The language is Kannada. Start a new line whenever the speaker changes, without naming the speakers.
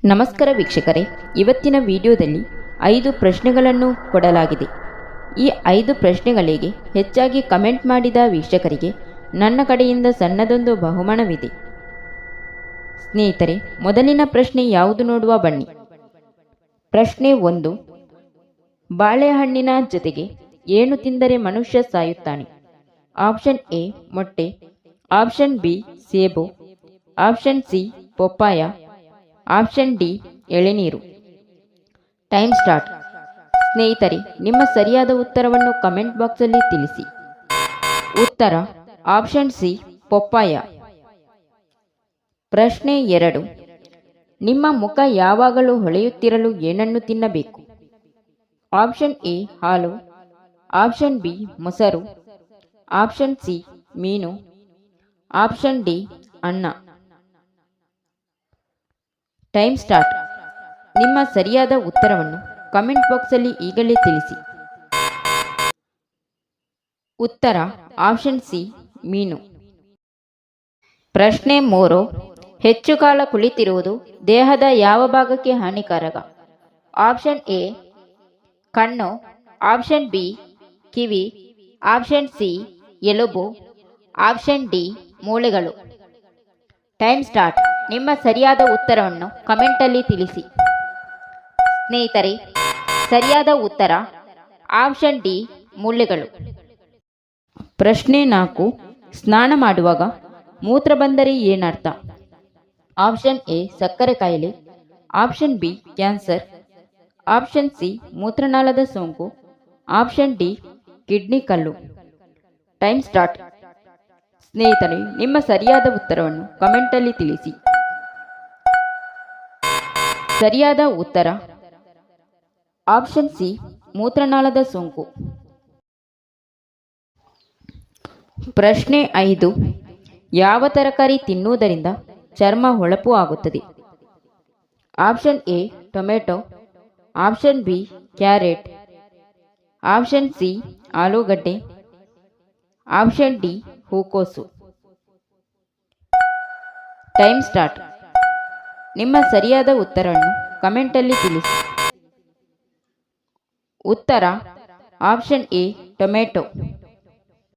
ನಮಸ್ಕಾರ ವೀಕ್ಷಕರೇ, ಇವತ್ತಿನ ವಿಡಿಯೋದಲ್ಲಿ 5 ಪ್ರಶ್ನೆಗಳನ್ನು ಕೊಡಲಾಗಿದೆ. ಈ 5 ಪ್ರಶ್ನೆಗಳಿಗೆ ಹೆಚ್ಚಾಗಿ ಕಮೆಂಟ್ ಮಾಡಿದ ವೀಕ್ಷಕರಿಗೆ ನನ್ನ ಕಡೆಯಿಂದ ಸಣ್ಣದೊಂದು ಬಹುಮಾನವಿದೆ. ಸ್ನೇಹಿತರೆ, ಮೊದಲಿನ ಪ್ರಶ್ನೆ ಯಾವುದು ನೋಡುವ ಬನ್ನಿ. ಪ್ರಶ್ನೆ 1. ಬಾಳೆಹಣ್ಣಿನ ಜೊತೆಗೆ ಏನು ತಿಂದರೆ ಮನುಷ್ಯ ಸಾಯುತ್ತಾನೆ? ಆಪ್ಷನ್ ಎ ಮೊಟ್ಟೆ, ಆಪ್ಷನ್ ಬಿ ಸೇಬು, ಆಪ್ಷನ್ ಸಿ ಪಪ್ಪಾಯ, ಆಪ್ಷನ್ ಡಿ ಎಳೆನೀರು. Time start. ಸ್ನೇಹಿತರೆ, ನಿಮ್ಮ ಸರಿಯಾದ ಉತ್ತರವನ್ನು ಕಮೆಂಟ್ ಬಾಕ್ಸಲ್ಲಿ ತಿಳಿಸಿ. ಉತ್ತರ ಆಪ್ಷನ್ ಸಿ ಪಪ್ಪಾಯ. ಪ್ರಶ್ನೆ 2. ನಿಮ್ಮ ಮುಖ ಯಾವಾಗಲೂ ಹೊಳೆಯುತ್ತಿರಲು ಏನನ್ನು ತಿನ್ನಬೇಕು? ಆಪ್ಷನ್ ಎ ಹಾಲು, ಆಪ್ಷನ್ ಬಿ ಮೊಸರು, ಆಪ್ಷನ್ ಸಿ ಮೀನು, ಆಪ್ಷನ್ ಡಿ ಅನ್ನ. Time start. ನಿಮ್ಮ ಸರಿಯಾದ ಉತ್ತರವನ್ನು ಕಮೆಂಟ್ ಬಾಕ್ಸಲ್ಲಿ ಈಗಲೇ ತಿಳಿಸಿ. ಉತ್ತರ ಆಪ್ಷನ್ ಸಿ ಮೀನು. ಪ್ರಶ್ನೆ 3. ಹೆಚ್ಚು ಕಾಲ ಕುಳಿತಿರುವುದು ದೇಹದ ಯಾವ ಭಾಗಕ್ಕೆ ಹಾನಿಕಾರಕ? ಆಪ್ಷನ್ ಎ ಕಣ್ಣು, ಆಪ್ಷನ್ ಬಿ ಕಿವಿ, ಆಪ್ಷನ್ ಸಿ ಎಲುಬು, ಆಪ್ಷನ್ ಡಿ ಮೂಳೆಗಳು. Time start. ನಿಮ್ಮ ಸರಿಯಾದ ಉತ್ತರವನ್ನು ಕಮೆಂಟಲ್ಲಿ ತಿಳಿಸಿ. ಸ್ನೇಹಿತರೆ, ಸರಿಯಾದ ಉತ್ತರ ಆಪ್ಷನ್ ಡಿ ಮೂಳೆಗಳು. ಪ್ರಶ್ನೆ 4. ಸ್ನಾನ ಮಾಡುವಾಗ ಮೂತ್ರ ಬಂದರೆ ಏನರ್ಥ? ಆಪ್ಷನ್ ಎ ಸಕ್ಕರೆ ಕಾಯಿಲೆ, option B cancer, option C ಮೂತ್ರನಾಳದ ಸೋಂಕು, ಆಪ್ಷನ್ ಡಿ ಕಿಡ್ನಿ ಕಲ್ಲು. Time start. ಸ್ನೇಹಿತರೆ, ನಿಮ್ಮ ಸರಿಯಾದ ಉತ್ತರವನ್ನು ಕಮೆಂಟಲ್ಲಿ ತಿಳಿಸಿ. ಸರಿಯಾದ ಉತ್ತರ ಆಪ್ಷನ್ ಸಿ ಮೂತ್ರನಾಳದ ಸೋಂಕು. ಪ್ರಶ್ನೆ 5. ಯಾವ ತರಕಾರಿ ತಿನ್ನುವುದರಿಂದ ಚರ್ಮ ಹೊಳಪು ಆಗುತ್ತದೆ? Option A tomato, option B carrot, option C ಆಲೂಗಡ್ಡೆ, ಆಪ್ಷನ್ ಡಿ ಹೂಕೋಸು. Time start. ನಿಮ್ಮ ಸರಿಯಾದ ಉತ್ತರವನ್ನು ಕಮೆಂಟಲ್ಲಿ ತಿಳಿಸಿ. ಉತ್ತರ ಆಪ್ಷನ್ ಎ ಟೊಮೆಟೊ.